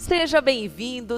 Seja bem-vinda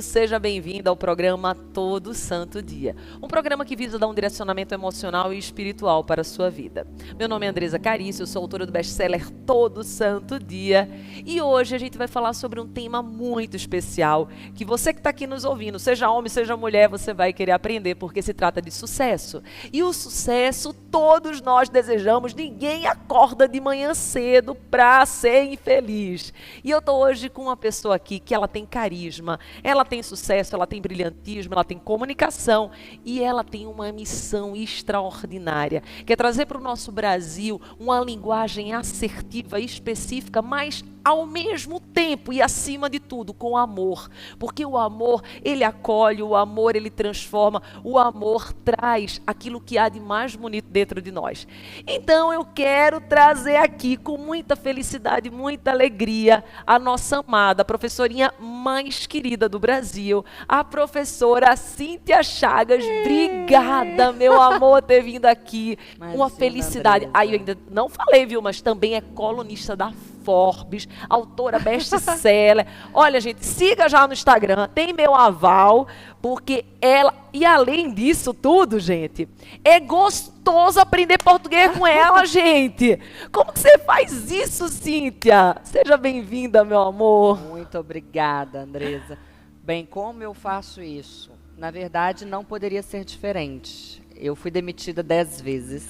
ao programa Todo Santo Dia. Um programa que visa dar um direcionamento emocional e espiritual para a sua vida. Meu nome é Andresa Carício, eu sou autora do best-seller Todo Santo Dia. E hoje a gente vai falar sobre um tema muito especial, que você que está aqui nos ouvindo, seja homem, seja mulher, você vai querer aprender, porque se trata de sucesso. E o sucesso todos nós desejamos, ninguém acorda de manhã cedo para ser infeliz. E eu estou hoje com uma pessoa aqui que ela tem carisma, ela tem sucesso, ela tem brilhantismo, ela tem comunicação e ela tem uma missão extraordinária, que é trazer para o nosso Brasil uma linguagem assertiva, específica, mas ao mesmo tempo e acima de tudo com amor, porque o amor ele acolhe, o amor ele transforma, o amor traz aquilo que há de mais bonito dentro de nós. Então eu quero trazer aqui com muita felicidade, muita alegria a nossa amada professorinha mais querida do Brasil, a professora Cíntia Chagas. Obrigada, meu amor, ter vindo aqui. Imagina, uma felicidade. Andresa. Aí eu ainda não falei, viu, mas também é colunista da Forbes, autora best-seller. Olha, gente, siga já no Instagram, tem meu aval, porque ela... E além disso tudo, gente, é gostoso aprender português com ela, gente. Como que você faz isso, Cíntia? Seja bem-vinda, meu amor. Muito obrigada, Andresa. Bem, como eu faço isso? Na verdade, não poderia ser diferente. Eu fui demitida 10 vezes.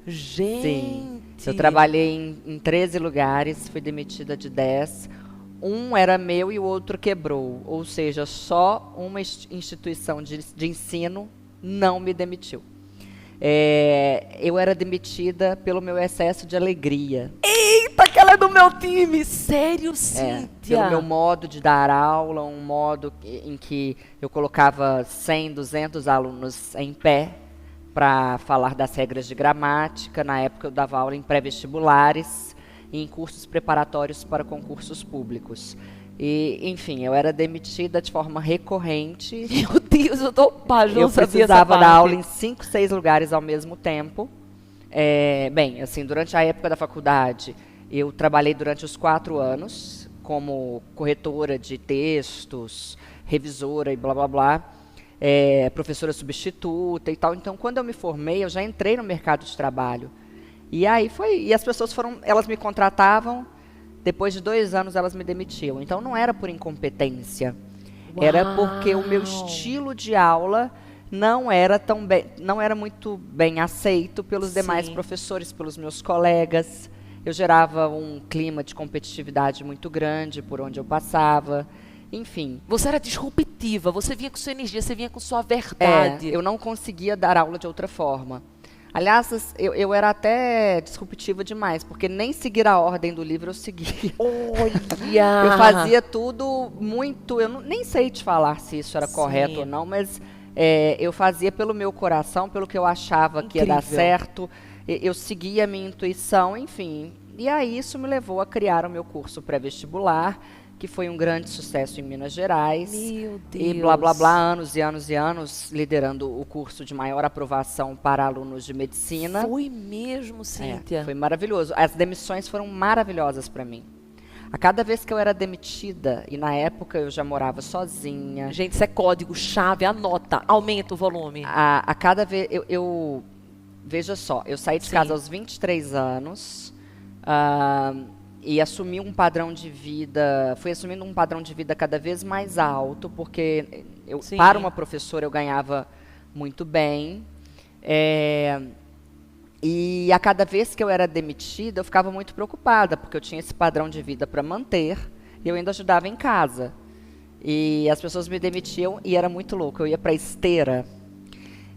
Gente. Sim. Eu trabalhei em 13 lugares, fui demitida de 10. Um era meu e o outro quebrou. Ou seja, só uma instituição de ensino não me demitiu. Eu era demitida pelo meu excesso de alegria. Eita, que ela é do meu time. Sério, Cíntia? Pelo meu modo de dar aula, um modo em que eu colocava 100, 200 alunos em pé para falar das regras de gramática. Na época eu dava aula em pré-vestibulares e em cursos preparatórios para concursos públicos. E, enfim, eu era demitida de forma recorrente. Meu Deus, eu tô página, Eu não sabia essa precisava dar parte. aula em 5, 6 lugares ao mesmo tempo. Bem, assim, durante a época da faculdade, eu trabalhei durante os 4 anos como corretora de textos, revisora e blá, blá, blá. Professora substituta e tal. Então, quando eu me formei, eu já entrei no mercado de trabalho. E aí e as pessoas elas me contratavam, depois de 2 anos elas me demitiam. Então, não era por incompetência. Era porque o meu estilo de aula não era muito bem aceito pelos demais professores, pelos meus colegas. Eu gerava um clima de competitividade muito grande por onde eu passava. Enfim. Você era disruptiva, você vinha com sua energia, você vinha com sua verdade. Eu não conseguia dar aula de outra forma. Aliás, eu era até disruptiva demais, porque nem seguir a ordem do livro eu seguia. Olha! Eu fazia tudo muito... nem sei te falar se isso era correto ou não, mas eu fazia pelo meu coração, pelo que eu achava que ia dar certo. Eu seguia a minha intuição, enfim. E aí isso me levou a criar o meu curso pré-vestibular, que foi um grande sucesso em Minas Gerais. Meu Deus. E blá, blá, blá, anos e anos e anos, liderando o curso de maior aprovação para alunos de medicina. Foi mesmo, Cíntia? Foi maravilhoso. As demissões foram maravilhosas para mim. A cada vez que eu era demitida, e na época eu já morava sozinha. Gente, isso é código-chave, anota, aumenta o volume. A cada vez, veja só, eu saí de casa aos 23 anos, e assumi um padrão de vida, fui assumindo um padrão de vida cada vez mais alto, porque para uma professora eu ganhava muito bem. E a cada vez que eu era demitida, eu ficava muito preocupada, porque eu tinha esse padrão de vida para manter, e eu ainda ajudava em casa. E as pessoas me demitiam, e era muito louco. Eu ia para a esteira,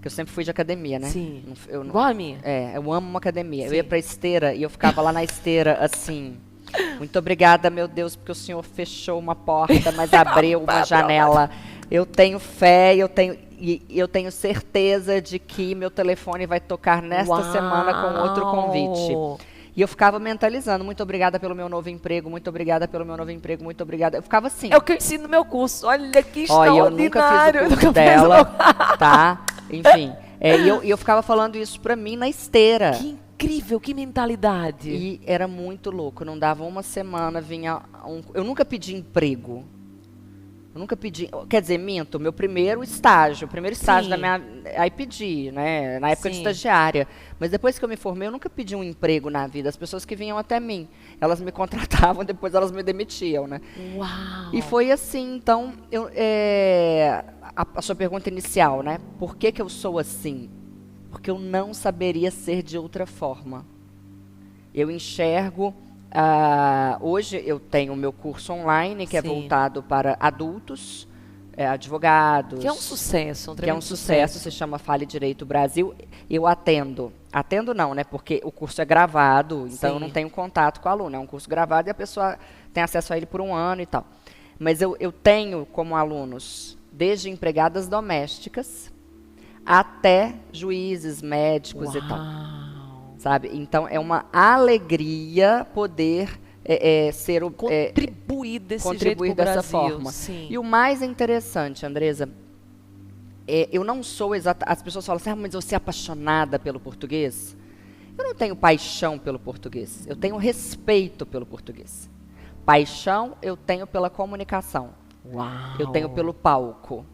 que eu sempre fui de academia, né? Sim. Igual a minha. Eu amo uma academia. Sim. Eu ia para a esteira, e eu ficava lá na esteira, assim... Muito obrigada, meu Deus, porque o Senhor fechou uma porta, mas abriu uma janela. Eu tenho fé, eu tenho certeza de que meu telefone vai tocar nesta semana com outro convite. E eu ficava mentalizando, muito obrigada pelo meu novo emprego, muito obrigada pelo meu novo emprego, muito obrigada. Eu ficava assim. É o que eu ensino no meu curso. Olha que extraordinário. Eu nunca fiz o curso dela, tá? Enfim. E eu ficava falando isso pra mim na esteira. Que incrível, que mentalidade. E era muito louco, não dava uma semana, vinha eu nunca pedi emprego. Eu nunca pedi, quer dizer, minto, meu primeiro estágio Sim. da minha, aí pedi, né, na época de Sim. estagiária. Mas depois que eu me formei, eu nunca pedi um emprego na vida. As pessoas que vinham até mim, elas me contratavam, depois elas me demitiam, né? Uau! E foi assim, então, a sua pergunta inicial, né? Por que que eu sou assim? Porque eu não saberia ser de outra forma. Eu enxergo, hoje eu tenho o meu curso online, que é Sim. voltado para adultos, advogados. Que é um sucesso, Que é um sucesso, se chama Fale Direito Brasil. Eu atendo não, né? Porque o curso é gravado, então eu não tenho contato com o aluno. É um curso gravado e a pessoa tem acesso a ele por um ano e tal. Mas eu tenho como alunos desde empregadas domésticas até juízes, médicos e tal. Sabe? Então é uma alegria poder ser o contribuir desse jeito pro dessa Brasil. forma. Sim. E o mais interessante, Andresa, eu não sou as pessoas falam assim, mas você é apaixonada pelo português? Eu não tenho paixão pelo português, eu tenho respeito pelo português. Paixão eu tenho pela comunicação. Uau. Eu tenho pelo palco.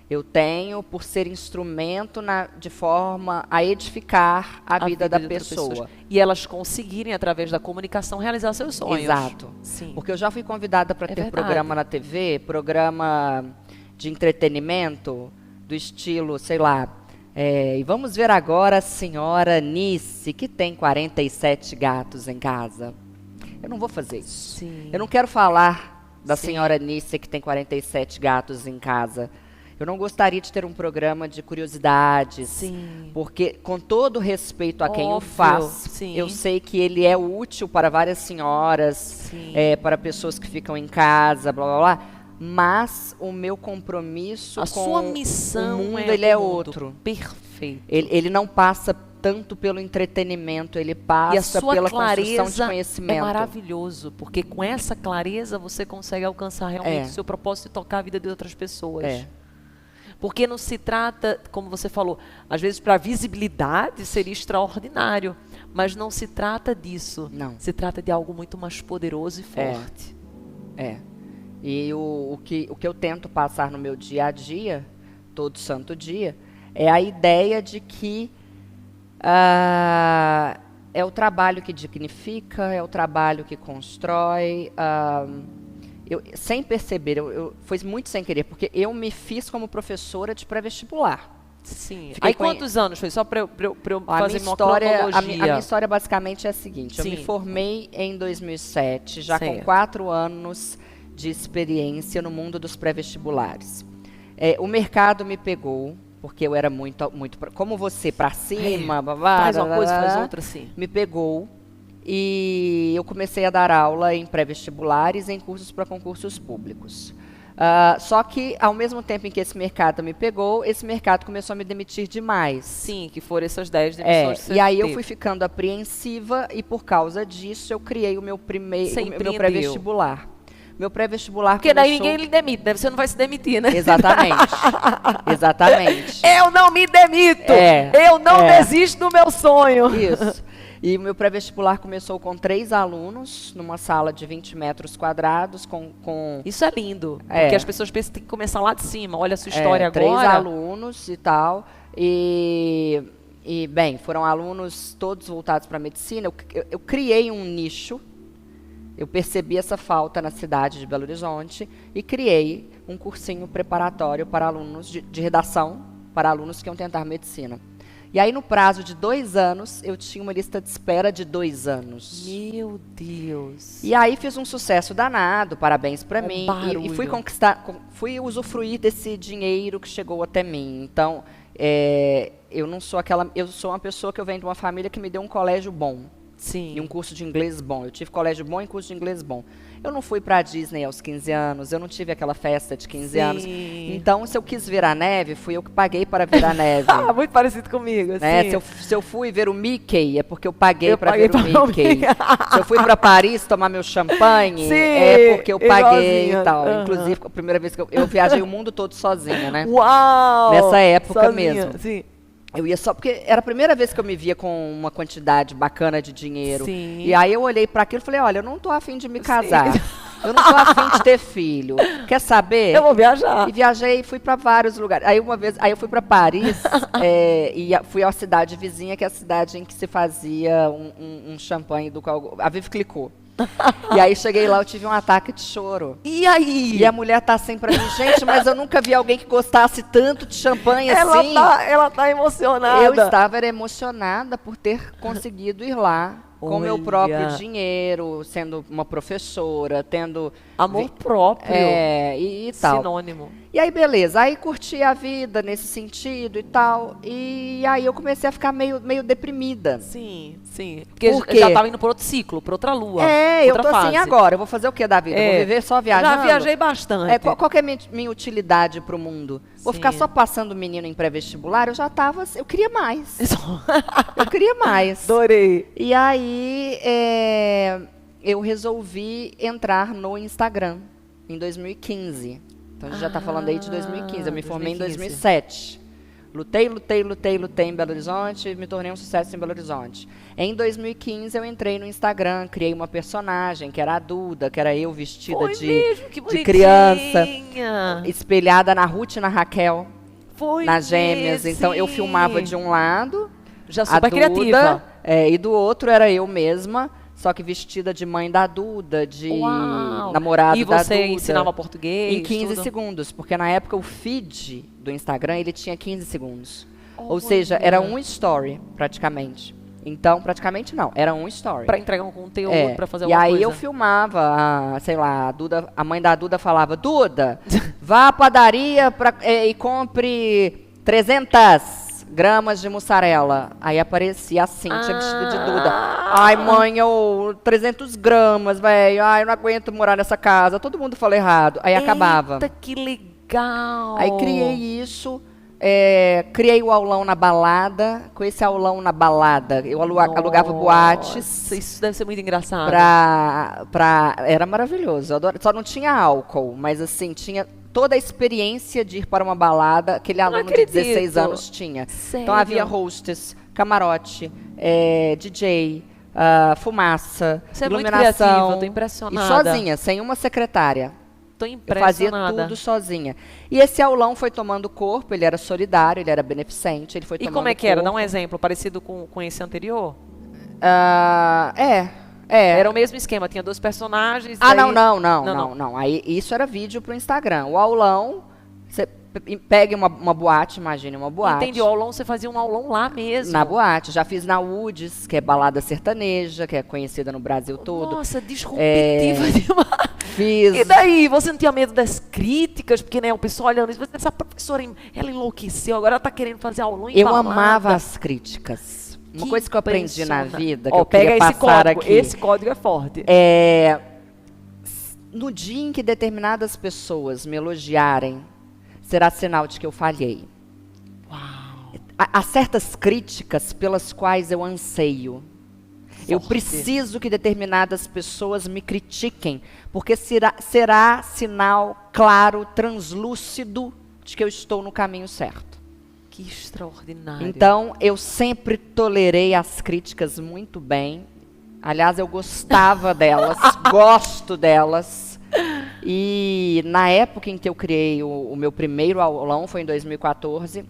Eu tenho por ser instrumento de forma a edificar a vida da pessoa. E elas conseguirem, através da comunicação, realizar seus sonhos. Exato. Sim. Porque eu já fui convidada para ter programa na TV, programa de entretenimento, do estilo, sei lá, e vamos ver agora a senhora Nice, que tem 47 gatos em casa. Eu não vou fazer isso. Sim. Eu não quero falar da senhora Nice, que tem 47 gatos em casa. Eu não gostaria de ter um programa de curiosidades, Sim. porque, com todo respeito a quem o Óbvio, faz, sim. eu sei que ele é útil para várias senhoras, para pessoas que ficam em casa, blá, blá, blá. Mas o meu compromisso a com sua missão o mundo, ele é o mundo. outro. Perfeito. Ele não passa tanto pelo entretenimento, ele passa e a sua pela clareza construção de conhecimento. É maravilhoso, porque com essa clareza você consegue alcançar realmente o seu propósito e tocar a vida de outras pessoas. Porque não se trata, como você falou, às vezes para visibilidade seria extraordinário, mas não se trata disso. Não. Se trata de algo muito mais poderoso e forte. E o que eu tento passar no meu dia a dia, todo santo dia, é a ideia de que é o trabalho que dignifica, é o trabalho que constrói. Sem perceber, foi muito sem querer, porque eu me fiz como professora de pré-vestibular. Sim. Aí quantos anos foi? Só para eu fazer uma cronologia. A cronologia. minha história basicamente é a seguinte. Eu me formei em 2007, já com 4 anos de experiência no mundo dos pré-vestibulares. O mercado me pegou, porque eu era muito como você, para cima, faz uma coisa, faz outra, sim. Me pegou. E eu comecei a dar aula em pré-vestibulares e em cursos para concursos públicos. Só que, ao mesmo tempo em que esse mercado me pegou, esse mercado começou a me demitir demais. Sim, que foram essas 10 demissões. E aí eu fui ficando apreensiva e, por causa disso, eu criei o meu meu pré-vestibular. Meu pré-vestibular Porque daí ninguém lhe demite, né? Você não vai se demitir, né? Exatamente. Exatamente. Eu não me demito! Eu não desisto do meu sonho! Isso. E o meu pré-vestibular começou com 3 alunos, numa sala de 20 metros quadrados, com... Isso é lindo, porque as pessoas pensam que tem que começar lá de cima. Olha a sua história agora. 3 alunos e tal. E, bem, foram alunos todos voltados para a medicina. Eu criei um nicho. Eu percebi essa falta na cidade de Belo Horizonte e criei um cursinho preparatório para alunos de redação, para alunos que iam tentar medicina. E aí, no prazo de 2 anos, eu tinha uma lista de espera de 2 anos. Meu Deus. E aí fiz um sucesso danado, parabéns para mim. E fui usufruir desse dinheiro que chegou até mim. Então, eu não sou eu sou uma pessoa que eu venho de uma família que me deu um colégio bom. Sim. E um curso de inglês bom. Eu tive colégio bom e curso de inglês bom. Eu não fui para a Disney aos 15 anos, eu não tive aquela festa de 15 anos. Então, se eu quis ver a neve, fui eu que paguei para ver a neve. Muito parecido comigo, né? Se eu fui ver o Mickey, é porque eu paguei para ver o Mickey. Se eu fui para Paris tomar meu champanhe, é porque eu paguei e tal. Inclusive, a primeira vez que eu viajei o mundo todo sozinha, né? Uau! Nessa época sozinha, mesmo. Sim. Eu ia só porque era a primeira vez que eu me via com uma quantidade bacana de dinheiro. Sim. E aí eu olhei para aquilo e falei, olha, eu não tô afim de me casar. Eu não tô afim de ter filho. Quer saber? Eu vou viajar. E viajei e fui para vários lugares. Aí eu fui para Paris fui à cidade vizinha, que é a cidade em que se fazia um champanhe do qual a Vive Clicquot. E aí cheguei lá, eu tive um ataque de choro. E aí? E a mulher tá assim pra mim, gente, mas eu nunca vi alguém que gostasse tanto de champanhe assim. Ela tá emocionada. Eu estava emocionada por ter conseguido ir lá com meu próprio dinheiro, sendo uma professora, tendo amor próprio. E tal. Sinônimo. E aí, beleza. Aí curti a vida nesse sentido e tal. E aí eu comecei a ficar meio deprimida. Sim. Porque já tava indo por outro ciclo, por outra lua. Eu tô assim agora. Eu vou fazer o que da vida? Eu vou viver só viajando? Já viajei bastante. Qual que é a minha utilidade pro mundo? Vou ficar só passando menino em pré-vestibular? Eu já tava assim, eu queria mais. Eu queria mais. Adorei. E aí eu resolvi entrar no Instagram em 2015. Então a gente já está falando aí de 2015. Eu me formei em 2007. Lutei em Belo Horizonte e me tornei um sucesso em Belo Horizonte. Em 2015 eu entrei no Instagram, criei uma personagem, que era a Duda, que era eu vestida de criança, espelhada na Ruth e na Raquel, nas gêmeas. Então eu filmava de um lado, já super criativa. E do outro era eu mesma, só que vestida de mãe da Duda, de namorado da Duda. E você ensinava português? Em 15 segundos, porque na época o feed do Instagram, ele tinha 15 segundos. Ou seja, era um story, praticamente. Então, praticamente não, era um story. Pra entregar um conteúdo, pra fazer alguma coisa. E aí eu filmava, sei lá, a mãe da Duda falava, Duda, vá à padaria e compre 300 gramas de mussarela. Aí aparecia a Cíntia vestida de Duda. Ai, mãe, 300 gramas, velho. Ai, eu não aguento morar nessa casa. Todo mundo fala errado. Aí acabava. Eita, que legal. Aí criei isso. Criei o aulão na balada. Com esse aulão na balada, eu alugava boates. Isso deve ser muito engraçado. Era maravilhoso. Só não tinha álcool, mas assim, tinha toda a experiência de ir para uma balada, aquele aluno de 16 anos tinha. Sério? Então havia hostess, camarote, DJ, fumaça, Você iluminação. É muito criativa, tô impressionada. E sozinha, sem uma secretária. Tô Eu impressionada. fazia tudo sozinha. E esse aulão foi tomando corpo, ele era solidário, ele era beneficente, ele foi tomando corpo. E como é que era? Dá um exemplo, parecido com esse anterior? Era o mesmo esquema, tinha 2 personagens. Não. Aí isso era vídeo pro Instagram. O aulão, você pega uma boate, imagine uma boate. Entendi, o aulão, você fazia um aulão lá mesmo. Na boate, já fiz na Woods, que é balada sertaneja, que é conhecida no Brasil todo. Nossa, disruptiva demais. Fiz. E daí, você não tinha medo das críticas? Porque, né, o pessoal olhando isso, essa professora, ela enlouqueceu, agora ela tá querendo fazer aulão em balada. Eu amava as críticas. Uma coisa que eu aprendi na vida, que eu pega queria passar aqui. Esse código é forte. No dia em que determinadas pessoas me elogiarem, será sinal de que eu falhei. Uau. Há certas críticas pelas quais eu anseio. Eu preciso que determinadas pessoas me critiquem, porque será sinal claro, translúcido, de que eu estou no caminho certo. Que extraordinário. Então, eu sempre tolerei as críticas muito bem. Aliás, eu gostava delas, gosto delas. E na época em que eu criei o meu primeiro aulão, foi em 2014,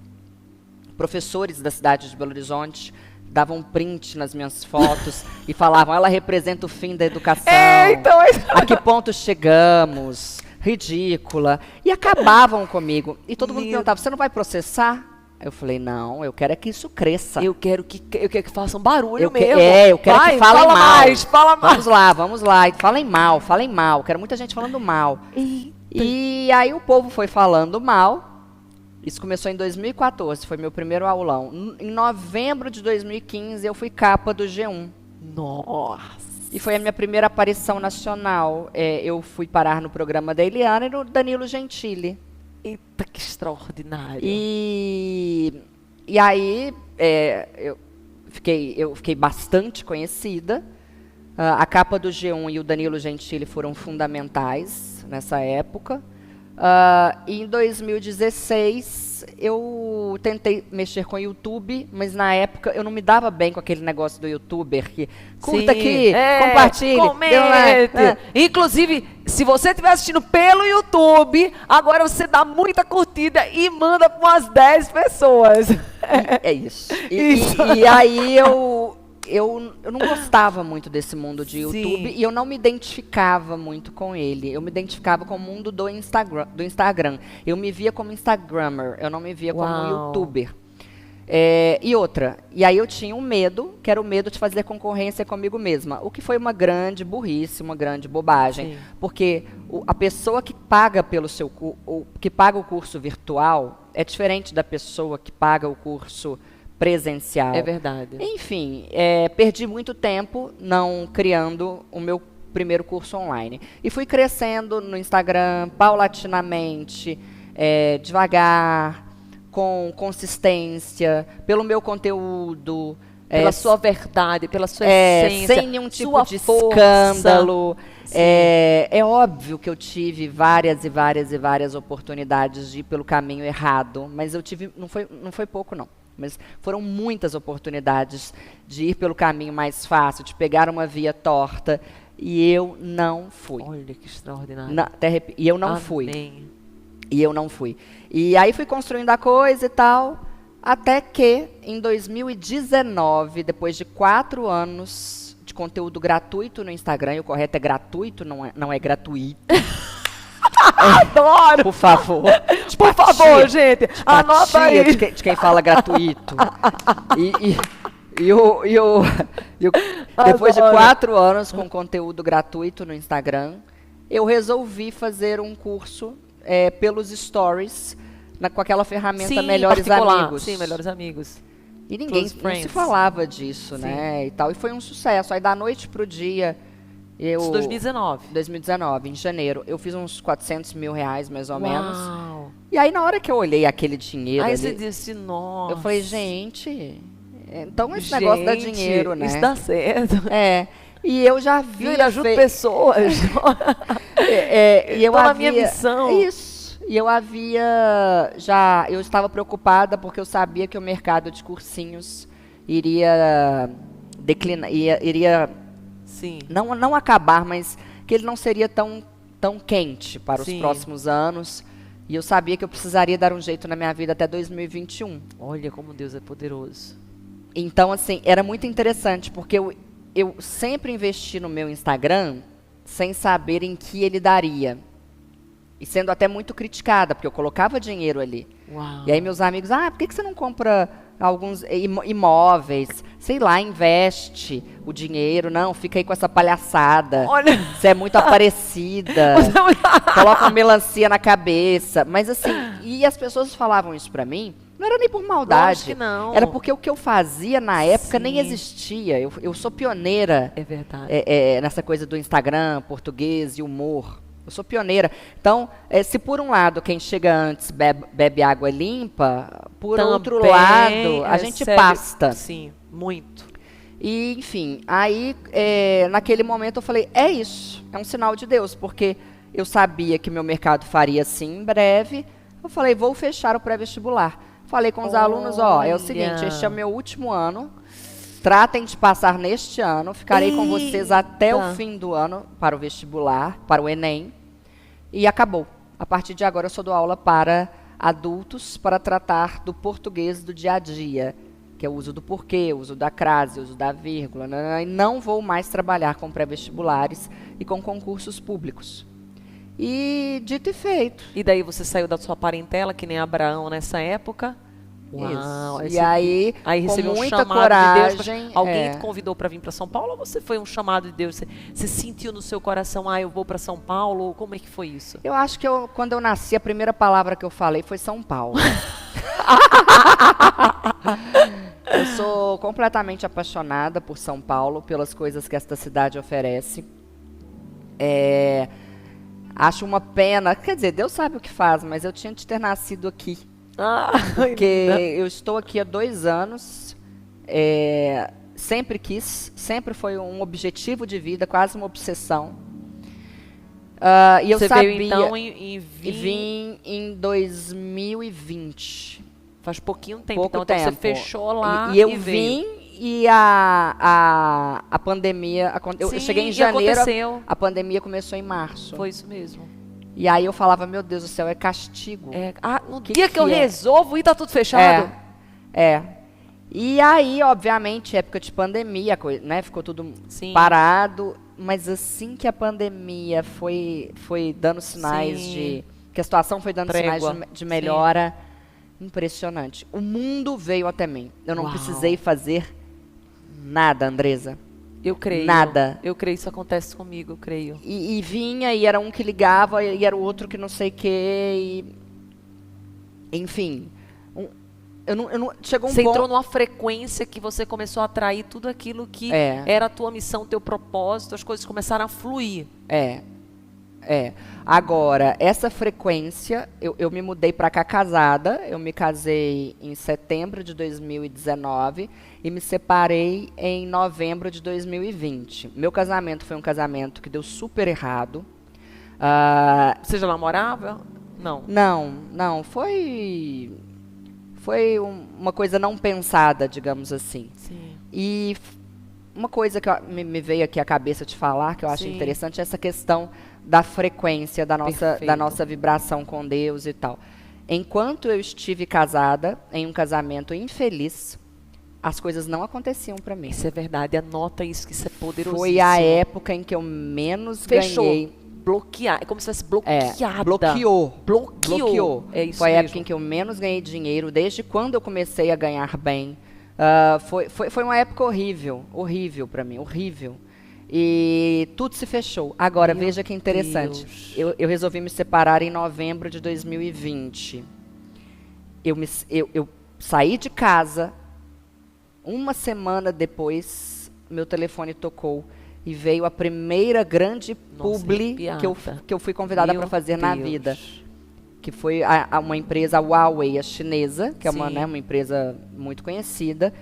professores da cidade de Belo Horizonte davam print nas minhas fotos e falavam, ela representa o fim da educação. A que ponto chegamos? Ridícula. E acabavam comigo. E todo mundo perguntava, você não vai processar? Eu falei, não, eu quero é que isso cresça. Eu quero que façam barulho mesmo. Eu quero que falem mal. Fala mais. Vamos lá. E falem mal. Quero muita gente falando mal. Eita. E aí o povo foi falando mal. Isso começou em 2014, foi meu primeiro aulão. Em novembro de 2015, eu fui capa do G1. Nossa. E foi a minha primeira aparição nacional. Eu fui parar no programa da Eliana e no Danilo Gentili. Eita, que extraordinário. E aí eu fiquei bastante conhecida. A capa do G1 e o Danilo Gentili foram fundamentais nessa época. E em 2016 eu eu tentei mexer com o YouTube, mas na época eu não me dava bem com aquele negócio do YouTuber que curta aqui, compartilhe, comente. Inclusive, se você estiver assistindo pelo YouTube, agora você dá muita curtida e manda para umas 10 pessoas. É isso. E aí eu não gostava muito desse mundo de YouTube. Sim. E eu não me identificava muito com ele. Eu me identificava com o mundo do Instagram. Eu me via como Instagrammer, eu não me via como YouTuber. E aí eu tinha um medo, que era o medo de fazer concorrência comigo mesma, o que foi uma grande burrice, uma grande bobagem. Sim. Porque a pessoa que paga que paga o curso virtual é diferente da pessoa que paga o curso presencial. É verdade. Enfim, perdi muito tempo não criando o meu primeiro curso online. E fui crescendo no Instagram paulatinamente, devagar, com consistência, pelo meu conteúdo. Pela sua verdade, pela sua essência. Sem nenhum tipo de escândalo. É óbvio que eu tive várias e várias e várias oportunidades de ir pelo caminho errado, mas eu tive, não foi pouco não. Mas foram muitas oportunidades de ir pelo caminho mais fácil, de pegar uma via torta, e eu não fui. Olha que extraordinário. E eu não fui. E eu não fui. E aí fui construindo a coisa e tal, até que em 2019, depois de 4 anos de conteúdo gratuito no Instagram, e o correto é gratuito, não é gratuito. Adoro! Por favor. Por favor, gente. Anota aí. De quem fala gratuito. Depois de 4 anos com conteúdo gratuito no Instagram, eu resolvi fazer um curso pelos stories, com aquela ferramenta Melhores Amigos. Sim, Melhores Amigos. E ninguém não se falava disso, né? E tal. E foi um sucesso. Aí da noite pro dia... Isso 2019. 2019, em janeiro. Eu fiz uns 400 mil reais, mais ou menos. Uau. E aí, na hora que eu olhei aquele dinheiro aí ali, você disse, nossa. eu falei, gente, então esse negócio dá dinheiro, né? Isso dá certo. E eu já vi... Eu ajudo pessoas. E eu na minha missão. Isso. E eu eu estava preocupada porque eu sabia que o mercado de cursinhos iria declinar, iria Sim. Não acabar, mas que ele não seria tão quente para os próximos anos. E eu sabia que eu precisaria dar um jeito na minha vida até 2021. Olha como Deus é poderoso. Então, assim, era muito interessante, porque eu sempre investi no meu Instagram sem saber em que ele daria. E sendo até muito criticada, porque eu colocava dinheiro ali. Uau. E aí meus amigos, por que você não compra alguns imóveis? Sei lá, investe o dinheiro. Não, fica aí com essa palhaçada. Olha. Você é muito aparecida. Coloca uma melancia na cabeça. Mas assim, e as pessoas falavam isso pra mim, não era nem por maldade. Lógico que não. Era porque o que eu fazia na época nem existia. Eu sou pioneira. É verdade. Nessa coisa do Instagram, português e humor. Eu sou pioneira. Então, se por um lado quem chega antes bebe água limpa, por outro lado a gente pasta. Sim, muito. E, enfim, aí naquele momento eu falei, é isso, é um sinal de Deus, porque eu sabia que meu mercado faria assim em breve. Eu falei, vou fechar o pré-vestibular. Falei com os alunos, é o seguinte, este é o meu último ano. Tratem de passar neste ano, ficarei com vocês até o fim do ano para o vestibular, para o Enem, e acabou. A partir de agora eu só dou aula para adultos para tratar do português do dia a dia, que é o uso do porquê, o uso da crase, o uso da vírgula, e não vou mais trabalhar com pré-vestibulares e com concursos públicos. E dito e feito. E daí você saiu da sua parentela, que nem Abraão nessa época? Uau, e aí recebeu com muita um chamado coragem, de Deus. Alguém te convidou para vir para São Paulo ou você foi um chamado de Deus? Você sentiu no seu coração, eu vou para São Paulo? Como é que foi isso? Eu acho que quando eu nasci, a primeira palavra que eu falei foi São Paulo. Eu sou completamente apaixonada por São Paulo, pelas coisas que esta cidade oferece. Acho uma pena, quer dizer, Deus sabe o que faz, mas eu tinha de ter nascido aqui. Porque eu estou aqui há 2 anos, sempre quis, sempre foi um objetivo de vida, quase uma obsessão. E eu Você sabia, veio então vim em 2020. Faz pouquinho tempo. Pouco Então você tempo. fechou lá E eu veio. vim e a pandemia... Eu Sim, cheguei em e janeiro, aconteceu. a pandemia começou em março. Foi isso mesmo. E aí eu falava, meu Deus do céu, é castigo. No Que dia que eu é? resolvo ir, tá tudo fechado. É. E aí, obviamente, época de pandemia, né, ficou tudo Sim. parado. Mas assim que a pandemia foi dando sinais Sim. de... Que a situação foi dando Trégua. sinais de melhora. Impressionante. O mundo veio até mim. Eu não Uau. precisei fazer nada, Andresa. Eu creio. Nada. Eu creio, isso acontece comigo, eu creio. E vinha, e era um que ligava, e era o outro que não sei o quê. Enfim. Chegou um Você ponto... entrou numa frequência que você começou a atrair tudo aquilo que É. era a tua missão, teu propósito, as coisas começaram a fluir. É. Agora, essa frequência, eu me mudei para cá casada, eu me casei em setembro de 2019 e me separei em novembro de 2020. Meu casamento foi um casamento que deu super errado. Você já namorava? Não. Não, foi uma coisa não pensada, digamos assim. Sim. E uma coisa que me veio aqui à cabeça de falar, que eu acho Sim. interessante, é essa questão da frequência da Perfeito. nossa vibração com Deus e tal. Enquanto eu estive casada, em um casamento infeliz, as coisas não aconteciam para mim. Isso é verdade, anota isso, que isso é poderosíssimo. Foi a época em que eu menos Fechou. ganhei. Bloquear, é como se fosse bloqueada. Bloqueou. É isso Foi a mesmo. época em que eu menos ganhei dinheiro, desde quando eu comecei a ganhar bem. Foi uma época horrível para mim, horrível. E tudo se fechou. Agora, Meu veja que interessante. Deus. Eu resolvi me separar em novembro de 2020. Eu saí de casa, uma semana depois, meu telefone tocou e veio a primeira grande publi que eu fui convidada para fazer na vida. Que foi uma empresa, a Huawei, a chinesa, que é uma empresa muito conhecida.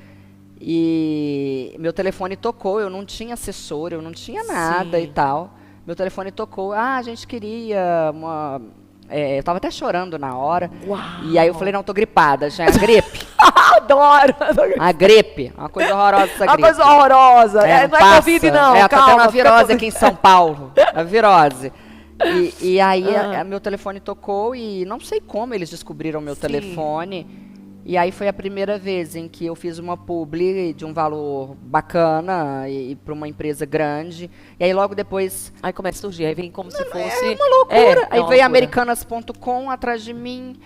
E meu telefone tocou, eu não tinha assessor, eu não tinha nada e tal. Meu telefone tocou, a gente queria uma... eu tava até chorando na hora. Uau. E aí eu falei, não, tô gripada, já é a gripe. Adoro! A gripe, uma coisa horrorosa essa gripe. Uma coisa horrorosa. Não é passa. Covid, não. Tá Calma, tendo uma virose aqui em São Paulo. A virose. E aí meu telefone tocou e não sei como eles descobriram meu telefone. E aí foi a primeira vez em que eu fiz uma publi de um valor bacana e para uma empresa grande. E aí logo depois... Aí começa a surgir, aí vem como se fosse... É uma loucura. Aí veio loucura. Americanas.com atrás de mim.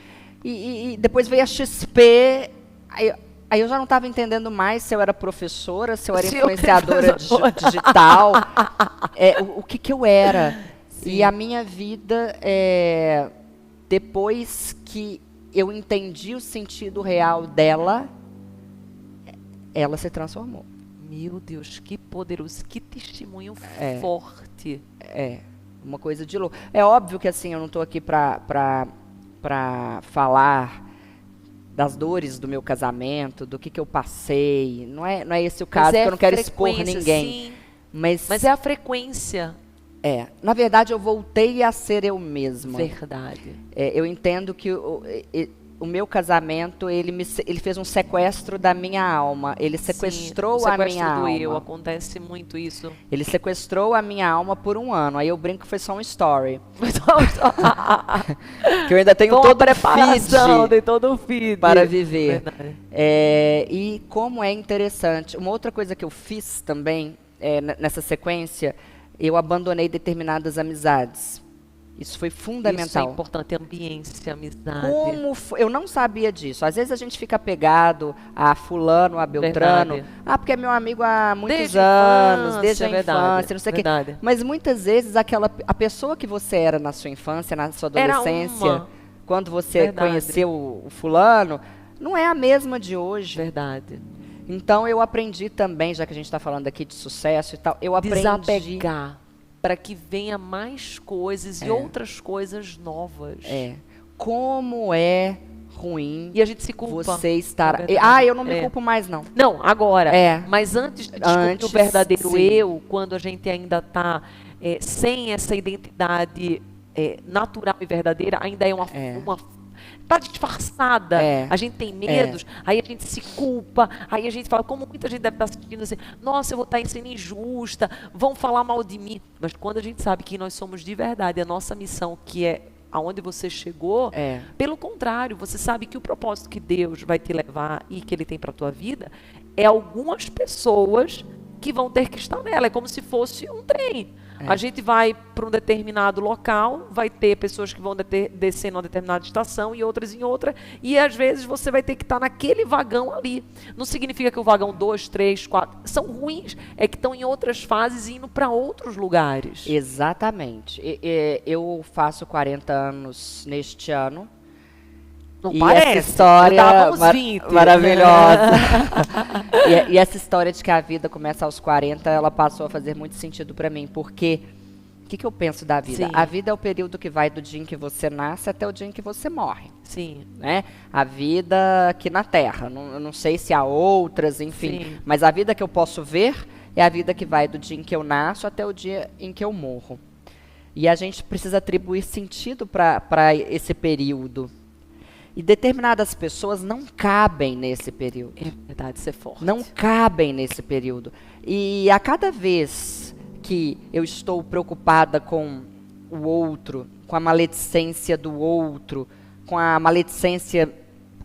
E depois veio a XP. Aí eu já não estava entendendo mais se eu era professora, se eu era influenciadora digital. O que eu era. Sim. E a minha vida, depois que eu entendi o sentido real dela, ela se transformou. Meu Deus, que poderoso, que testemunho forte. Uma coisa de louco. É óbvio que assim, eu não estou aqui para falar das dores do meu casamento, do que eu passei. Não é esse o caso, porque eu não quero expor ninguém. Sim. Mas é a frequência. Na verdade, eu voltei a ser eu mesma. Verdade. Eu entendo que o meu casamento, ele fez um sequestro da minha alma. Ele sequestrou a minha alma. Eu, acontece muito isso. Ele sequestrou a minha alma por 1 ano. Aí eu brinco que foi só um story. Que eu ainda tenho todo preparação, tem todo o feed para viver. Verdade. E como é interessante. Uma outra coisa que eu fiz também, nessa sequência, eu abandonei determinadas amizades. Isso foi fundamental. Isso é importante, ambiência, amizade. Eu não sabia disso. Às vezes a gente fica apegado a fulano, a beltrano. Verdade. Porque é meu amigo há muitos anos, desde a infância, não sei o quê. Mas muitas vezes a pessoa que você era na sua infância, na sua adolescência, quando você conheceu o fulano, não é a mesma de hoje. Verdade. Então eu aprendi também, já que a gente está falando aqui de sucesso e tal, eu aprendi... Desapegar. Para que venha mais coisas e outras coisas novas. Como é ruim. E a gente se culpa. Você estar... eu não me culpo mais, não. Não, agora. Mas antes o verdadeiro eu, quando a gente ainda está sem essa identidade natural e verdadeira, ainda é uma tá disfarçada. É. A gente tem medos, aí a gente se culpa, aí a gente fala, como muita gente deve estar assistindo assim, nossa, eu vou estar sendo injusta, vão falar mal de mim. Mas quando a gente sabe que nós somos de verdade, a nossa missão, que é aonde você chegou, pelo contrário, você sabe que o propósito que Deus vai te levar e que Ele tem para a tua vida é algumas pessoas que vão ter que estar nela. É como se fosse um trem. A gente vai para um determinado local, vai ter pessoas que vão descer numa determinada estação e outras em outra, e às vezes você vai ter que estar naquele vagão ali. Não significa que o vagão 2, 3, 4 são ruins, é que estão em outras fases e indo para outros lugares. Exatamente. Eu faço 40 anos neste ano. Não parece. Essa história eu tava uns 20. Maravilhosa. e essa história de que a vida começa aos 40, ela passou a fazer muito sentido para mim, porque o que eu penso da vida? Sim. A vida é o período que vai do dia em que você nasce até o dia em que você morre. Sim. Né? A vida aqui na Terra. Eu não sei se há outras, enfim. Sim. Mas a vida que eu posso ver é a vida que vai do dia em que eu nasço até o dia em que eu morro. E a gente precisa atribuir sentido para esse período. E determinadas pessoas não cabem nesse período. É verdade, isso é forte. Não cabem nesse período. E a cada vez que eu estou preocupada com o outro, com a maledicência do outro, com a maledicência,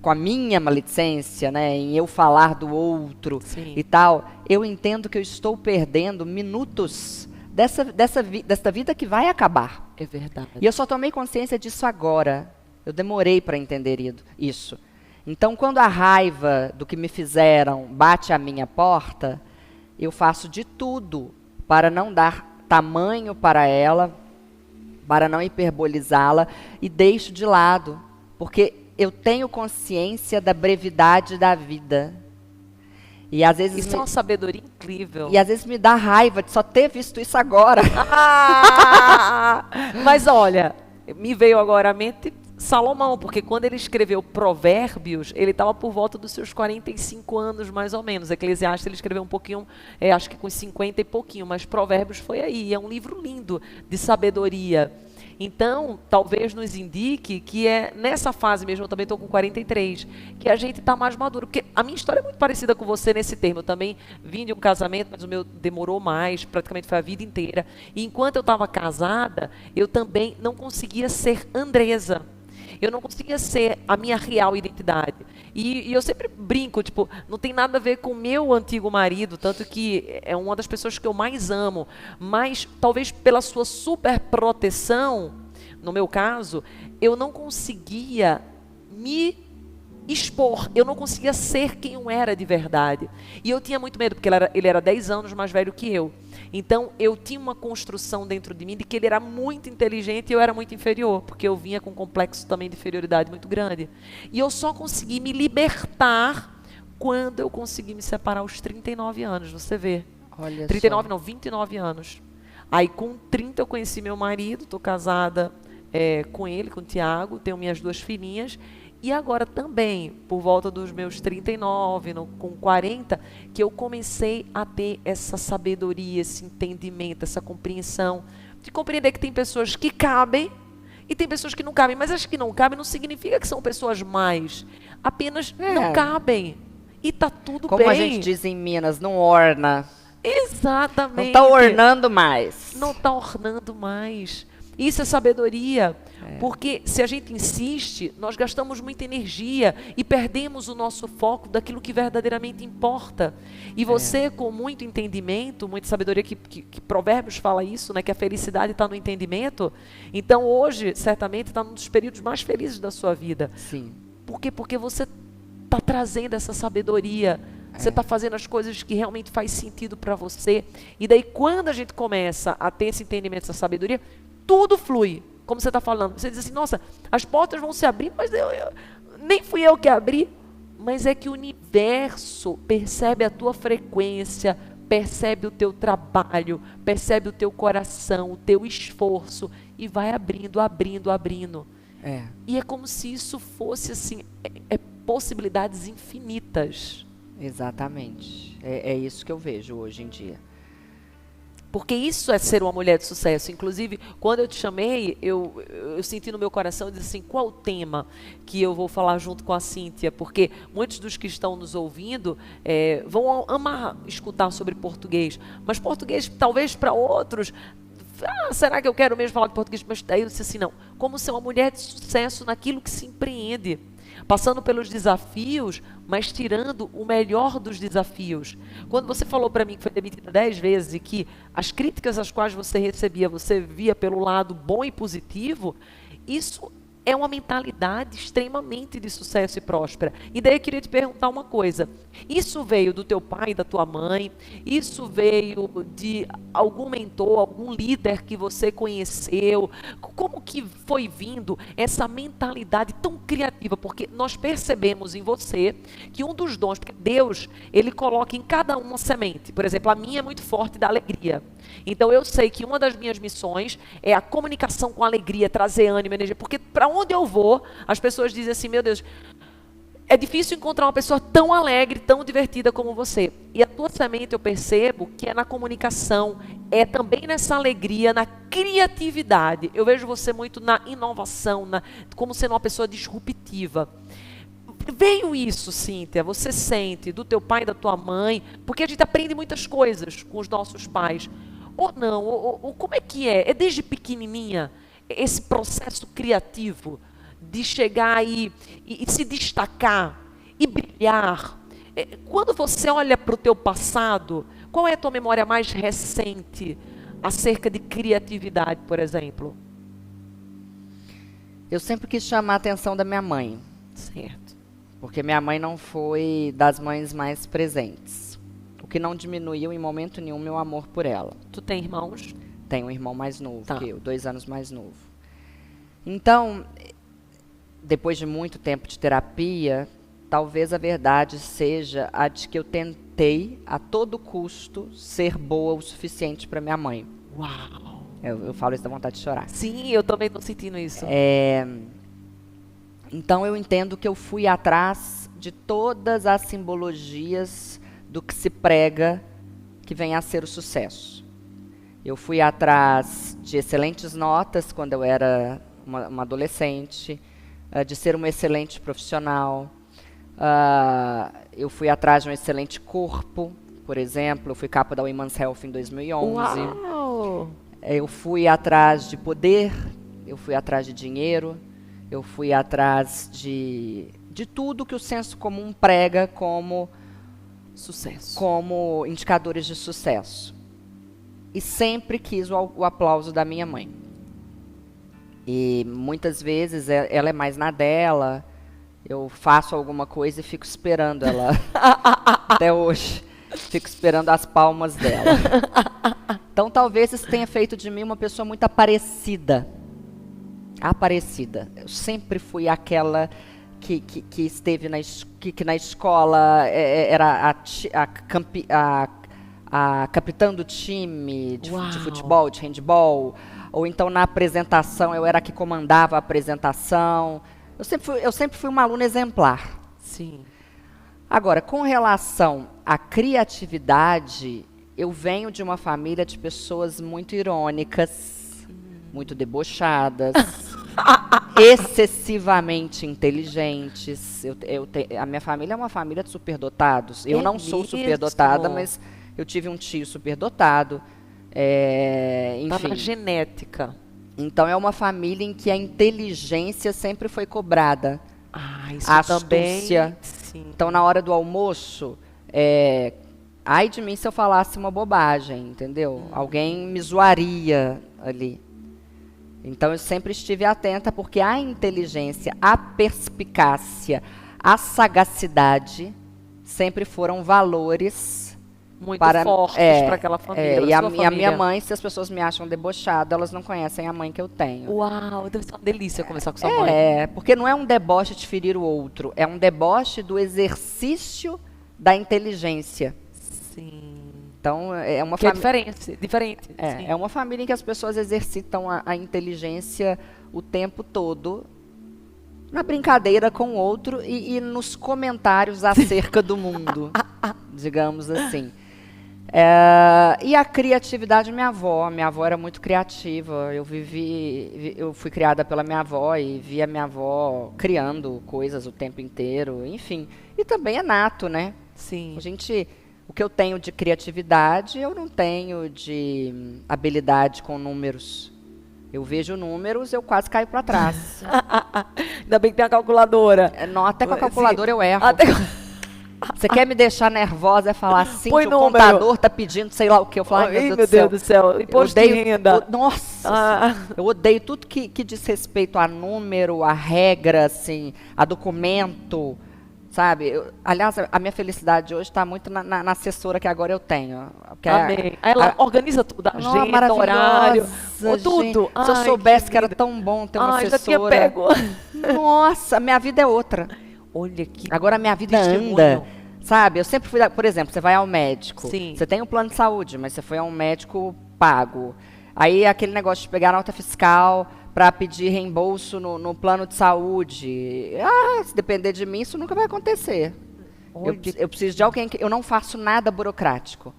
com a minha maledicência, né, em eu falar do outro e tal, eu entendo que eu estou perdendo minutos dessa vida que vai acabar. É verdade. E eu só tomei consciência disso agora. Eu demorei para entender isso. Então, quando a raiva do que me fizeram bate à minha porta, eu faço de tudo para não dar tamanho para ela, para não hiperbolizá-la, e deixo de lado, porque eu tenho consciência da brevidade da vida. E às vezes isso é uma sabedoria incrível. E às vezes me dá raiva de só ter visto isso agora. Mas olha, me veio agora à mente Salomão, porque quando ele escreveu Provérbios, ele estava por volta dos seus 45 anos, mais ou menos. Eclesiastes ele escreveu um pouquinho, acho que com 50 e pouquinho, mas Provérbios foi aí. É um livro lindo de sabedoria. Então, talvez nos indique que é nessa fase mesmo, eu também estou com 43, que a gente está mais maduro. Porque a minha história é muito parecida com você nesse termo. Eu também vim de um casamento, mas o meu demorou mais, praticamente foi a vida inteira. E enquanto eu estava casada, eu também não conseguia ser Andresa. Eu não conseguia ser a minha real identidade. E eu sempre brinco, tipo, não tem nada a ver com o meu antigo marido, tanto que é uma das pessoas que eu mais amo. Mas, talvez pela sua super proteção, no meu caso, eu não conseguia me expor. Eu não conseguia ser quem eu era de verdade. E eu tinha muito medo, porque ele era 10 anos mais velho que eu. Então, eu tinha uma construção dentro de mim de que ele era muito inteligente e eu era muito inferior, porque eu vinha com um complexo também de inferioridade muito grande. E eu só consegui me libertar quando eu consegui me separar aos 39 anos, você vê. Olha 39 só. não, 29 anos. Aí, com 30, eu conheci meu marido, estou casada com ele, com o Tiago, tenho minhas 2 filhinhas. E agora também, por volta dos meus 39, com 40, que eu comecei a ter essa sabedoria, esse entendimento, essa compreensão, de compreender que tem pessoas que cabem e tem pessoas que não cabem. Mas as que não cabem não significa que são pessoas más, apenas não cabem. E tá tudo bem. Como a gente diz em Minas, não orna. Exatamente. Não está ornando mais. Não está ornando mais. Isso é sabedoria, porque se a gente insiste, nós gastamos muita energia e perdemos o nosso foco daquilo que verdadeiramente importa. E você, com muito entendimento, muita sabedoria, que Provérbios fala isso, né, que a felicidade está no entendimento. Então hoje, certamente, está num dos períodos mais felizes da sua vida. Sim. Por quê? Porque você está trazendo essa sabedoria. Você está fazendo as coisas que realmente faz sentido para você. E daí, quando a gente começa a ter esse entendimento, essa sabedoria, tudo flui, como você está falando. Você diz assim, nossa, as portas vão se abrir, mas nem fui eu que abri. Mas é que o universo percebe a tua frequência, percebe o teu trabalho, percebe o teu coração, o teu esforço, e vai abrindo, abrindo, abrindo. E é como se isso fosse assim, possibilidades infinitas. Exatamente. É isso que eu vejo hoje em dia. Porque isso é ser uma mulher de sucesso. Inclusive, quando eu te chamei, eu senti no meu coração, eu disse assim, qual o tema que eu vou falar junto com a Cíntia? Porque muitos dos que estão nos ouvindo vão amar escutar sobre português. Mas português, talvez para outros, será que eu quero mesmo falar de português? Mas daí eu disse assim, não. Como ser uma mulher de sucesso naquilo que se empreende. Passando pelos desafios, mas tirando o melhor dos desafios. Quando você falou para mim que foi demitida 10 vezes e que as críticas às quais você recebia, você via pelo lado bom e positivo, isso é uma mentalidade extremamente de sucesso e próspera. E daí eu queria te perguntar uma coisa. Isso veio do teu pai, da tua mãe? Isso veio de algum mentor, algum líder que você conheceu? Como que foi vindo essa mentalidade tão criativa? Porque nós percebemos em você que um dos dons, porque Deus, Ele coloca em cada um uma semente. Por exemplo, a minha é muito forte da alegria. Então eu sei que uma das minhas missões é a comunicação com alegria, trazer ânimo, energia. Porque para onde eu vou, as pessoas dizem assim, meu Deus, é difícil encontrar uma pessoa tão alegre, tão divertida como você. E a tua semente eu percebo que é na comunicação, é também nessa alegria, na criatividade. Eu vejo você muito na inovação, como sendo uma pessoa disruptiva. Veio isso, Cíntia, você sente do teu pai e da tua mãe, porque a gente aprende muitas coisas com os nossos pais. Ou não, ou como é que é? É desde pequenininha esse processo criativo de chegar e se destacar e brilhar. Quando você olha para o teu passado, qual é a tua memória mais recente acerca de criatividade, por exemplo? Eu sempre quis chamar a atenção da minha mãe. Certo. Porque minha mãe não foi das mães mais presentes. O que não diminuiu em momento nenhum meu amor por ela. Tu tem irmãos? Tenho um irmão mais novo que eu, 2 anos mais novo. Então, depois de muito tempo de terapia, talvez a verdade seja a de que eu tentei, a todo custo, ser boa o suficiente para minha mãe. Uau! Eu falo isso da vontade de chorar. Sim, eu também estou sentindo isso. Então eu entendo que eu fui atrás de todas as simbologias do que se prega que vem a ser o sucesso. Eu fui atrás de excelentes notas quando eu era uma adolescente, de ser uma excelente profissional. Eu fui atrás de um excelente corpo, por exemplo. Eu fui capa da Women's Health em 2011. Uau! Eu fui atrás de poder, eu fui atrás de dinheiro, eu fui atrás de tudo que o senso comum prega como sucesso, como indicadores de sucesso. E sempre quis o aplauso da minha mãe. E muitas vezes ela é mais na dela, eu faço alguma coisa e fico esperando ela, até hoje, fico esperando as palmas dela. Então talvez isso tenha feito de mim uma pessoa muito aparecida. Eu sempre fui aquela que esteve que na escola era a capitã do time de futebol, de handball, ou então na apresentação eu era a que comandava a apresentação. Eu sempre fui uma aluna exemplar. Sim. Agora, com relação à criatividade, eu venho de uma família de pessoas muito irônicas, muito debochadas, excessivamente inteligentes. A minha família é uma família de superdotados. Eu não sou superdotada, mas eu tive um tio superdotado. Enfim. Tá na genética. Então é uma família em que a inteligência sempre foi cobrada. Isso a astúcia. Também, sim. Então na hora do almoço, ai de mim se eu falasse uma bobagem, entendeu? Alguém me zoaria ali. Então eu sempre estive atenta porque a inteligência, a perspicácia, a sagacidade sempre foram valores muito fortes para aquela família. E a minha mãe, se as pessoas me acham debochada, elas não conhecem a mãe que eu tenho. Uau, deve ser uma delícia conversar com sua mãe. Porque não é um deboche de ferir o outro, é um deboche do exercício da inteligência. Sim. Então, é uma família diferente. É uma família em que as pessoas exercitam a inteligência o tempo todo, na brincadeira com o outro e nos comentários acerca do mundo, digamos assim. E a criatividade, minha avó era muito criativa. Eu fui criada pela minha avó e vi a minha avó criando coisas o tempo inteiro, enfim. E também é nato, né? Sim. O que eu tenho de criatividade, eu não tenho de habilidade com números. Eu vejo números, eu quase caio para trás. Ainda bem que tem a calculadora. Não, até com a calculadora eu erro. Até... Você quer me deixar nervosa, é falar assim, Põe o número. Computador tá pedindo sei lá o que. Eu falo, ai, meu Deus do céu. Imposto de renda. Nossa, eu odeio tudo que diz respeito a número, a regra, assim, a documento, sabe? Aliás, a minha felicidade hoje está muito na assessora que agora eu tenho. Amém. Ela organiza tudo, agenda, horário, tudo. Se eu soubesse que era tão bom ter uma assessora. Já tinha pego. Nossa, minha vida é outra. Olha que agora a minha vida anda, sabe? Eu sempre fui, por exemplo, você vai ao médico, Sim. Você tem um plano de saúde, mas você foi a um médico pago. Aí aquele negócio de pegar nota fiscal para pedir reembolso no plano de saúde. Se depender de mim, isso nunca vai acontecer. Eu preciso de alguém eu não faço nada burocrático.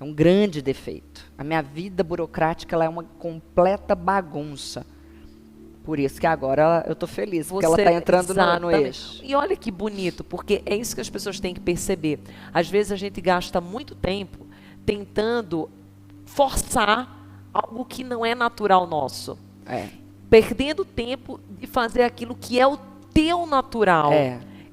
É um grande defeito. A minha vida burocrática ela é uma completa bagunça. Por isso que agora eu estou feliz, porque ela está entrando no eixo. E olha que bonito, porque é isso que as pessoas têm que perceber. Às vezes a gente gasta muito tempo tentando forçar algo que não é natural nosso. Perdendo tempo de fazer aquilo que é o teu natural.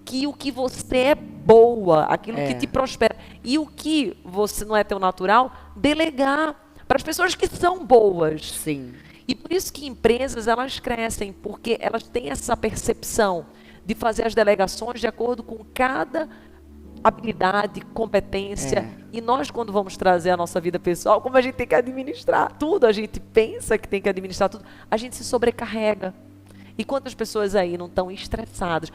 Que o que você é boa, aquilo que te prospera. E o que você não é teu natural, delegar para as pessoas que são boas. Sim. E por isso que empresas, elas crescem, porque elas têm essa percepção de fazer as delegações de acordo com cada habilidade, competência. E nós, quando vamos trazer a nossa vida pessoal, como a gente tem que administrar tudo, a gente pensa que tem que administrar tudo, a gente se sobrecarrega. E quantas pessoas aí não estão estressadas?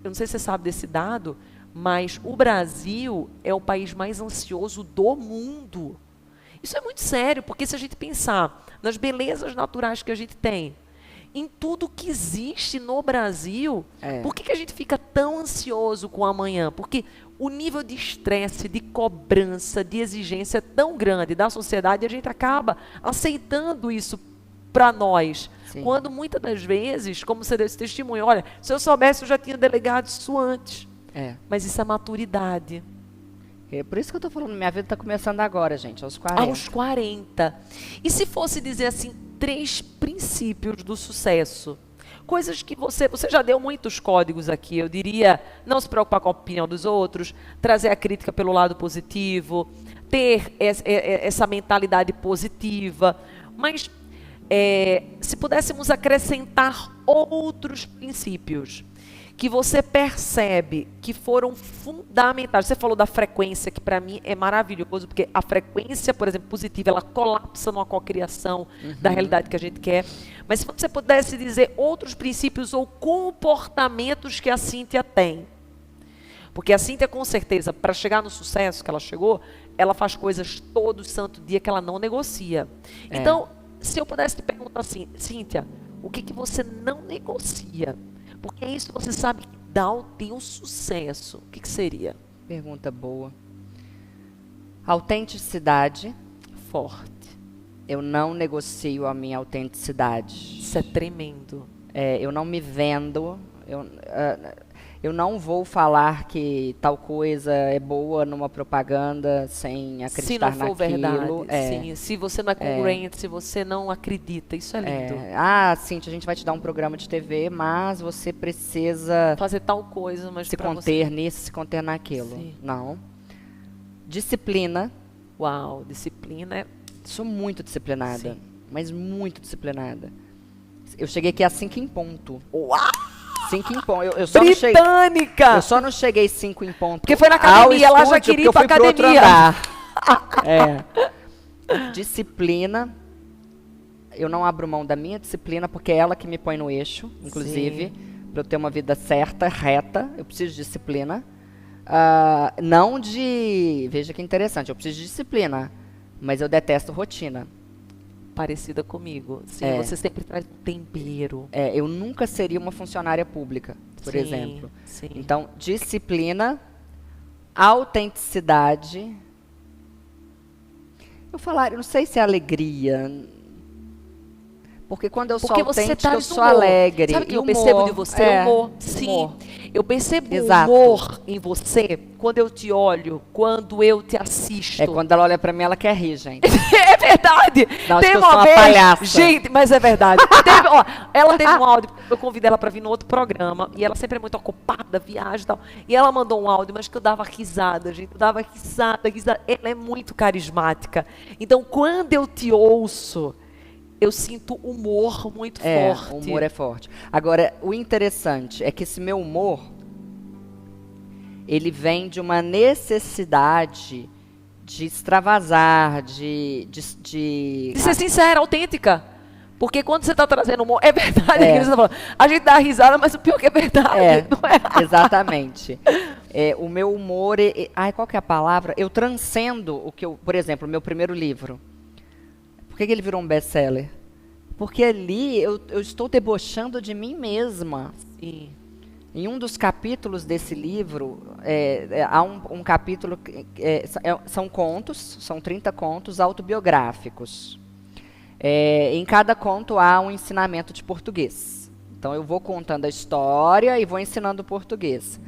Eu não sei se você sabe desse dado, mas o Brasil é o país mais ansioso do mundo. Isso é muito sério, porque se a gente pensar nas belezas naturais que a gente tem, em tudo que existe no Brasil, por que a gente fica tão ansioso com o amanhã? Porque o nível de estresse, de cobrança, de exigência é tão grande da sociedade, e a gente acaba aceitando isso para nós. Sim. Quando muitas das vezes, como você deu esse testemunho, olha, se eu soubesse eu já tinha delegado isso antes. Mas isso é maturidade. É por isso que eu estou falando, minha vida está começando agora, gente, aos 40. Aos 40. E se fosse dizer assim, 3 princípios do sucesso? Coisas que você já deu muitos códigos aqui, eu diria, não se preocupar com a opinião dos outros, trazer a crítica pelo lado positivo, ter essa mentalidade positiva. Mas se pudéssemos acrescentar outros princípios que você percebe que foram fundamentais. Você falou da frequência, que para mim é maravilhoso, porque a frequência, por exemplo, positiva, ela colapsa numa cocriação da realidade que a gente quer. Mas se você pudesse dizer outros princípios ou comportamentos que a Cíntia tem. Porque a Cíntia, com certeza, para chegar no sucesso que ela chegou, ela faz coisas todo santo dia que ela não negocia. Então, se eu pudesse te perguntar assim, Cíntia, o que você não negocia? Porque isso você sabe que dá o teu sucesso. O que seria? Pergunta boa. Autenticidade. Forte. Eu não negocio a minha autenticidade. Isso é tremendo. Eu não me vendo. Eu não vou falar que tal coisa é boa numa propaganda sem acreditar naquilo. Se não for verdade. Sim, se você não é congruente, se você não acredita, isso é lindo. Cíntia, a gente vai te dar um programa de TV, mas você precisa fazer tal coisa, mas se conter nisso, se conter naquilo. Sim. Não. Disciplina. Uau, disciplina. Sou muito disciplinada, mas muito disciplinada. Eu cheguei aqui às 5 em ponto. Uau! 5 em ponto. Eu só não cheguei 5 em ponto. Porque foi na academia, ela já queria ir pra academia. Disciplina. Eu não abro mão da minha disciplina, porque é ela que me põe no eixo, inclusive, para eu ter uma vida certa, reta. Eu preciso de disciplina. Veja que interessante, eu preciso de disciplina, mas eu detesto rotina. Parecida comigo. Sim, você sempre traz um tempero. Eu nunca seria uma funcionária pública, por exemplo. Sim. Então, disciplina, autenticidade Eu falaria, não sei se é alegria. Porque quando eu sou Porque você autêntica, tá eu no sou humor. alegre. Sabe o que E eu percebo humor, de você? Humor. Sim. Humor. Eu percebo Exato. humor em você quando eu te olho, quando eu te assisto. É quando ela olha pra mim, ela quer rir, gente. É verdade. Não, acho Teve que eu sou uma vez, palhaça. gente, mas é verdade. Ó, ela teve um áudio, eu convidei ela pra vir no outro programa, e ela sempre é muito ocupada, viagem e tal. E ela mandou um áudio, mas que eu dava risada, gente. Eu dava risada. Ela é muito carismática. Então, quando eu te ouço, eu sinto humor muito forte. O humor é forte. Agora, o interessante é que esse meu humor, ele vem de uma necessidade de extravasar, de ser sincera, autêntica. Porque quando você está trazendo humor, é verdade aquilo que você tá falando. A gente dá risada, mas o pior que é verdade, não é? Exatamente. O meu humor, qual que é a palavra? Eu transcendo o que eu, por exemplo, o meu primeiro livro. Por que ele virou um best-seller? Porque ali eu estou debochando de mim mesma. Sim. Em um dos capítulos desse livro, há um capítulo, são contos, são 30 contos autobiográficos. Em cada conto há um ensinamento de português. Então eu vou contando a história e vou ensinando português.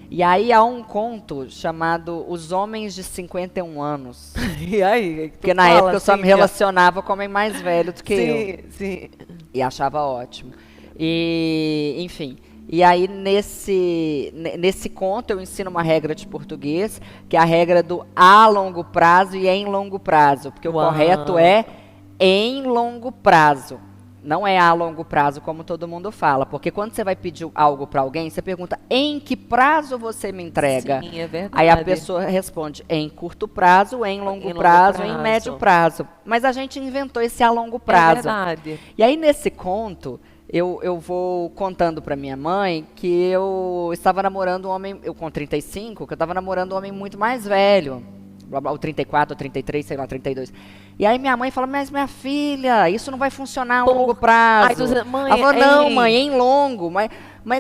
E aí há um conto chamado Os Homens de 51 Anos. E aí? Porque na época eu só me relacionava com homem mais velho do que eu. Sim. E achava ótimo. E, enfim. E aí, nesse conto, eu ensino uma regra de português, que é a regra do a longo prazo e em longo prazo. Porque o correto é em longo prazo. Não é a longo prazo, como todo mundo fala. Porque quando você vai pedir algo para alguém, você pergunta, em que prazo você me entrega? Sim, é verdade. Aí a pessoa responde, em curto prazo, em longo prazo, em médio prazo. Mas a gente inventou esse a longo prazo. É verdade. E aí, nesse conto, eu vou contando para minha mãe que eu estava namorando um homem, eu com 35, que eu estava namorando um homem muito mais velho. O 34, o 33, sei lá, 32. E aí minha mãe fala, mas minha filha, isso não vai funcionar a longo prazo. Ela falou, não, mãe, em longo. Mas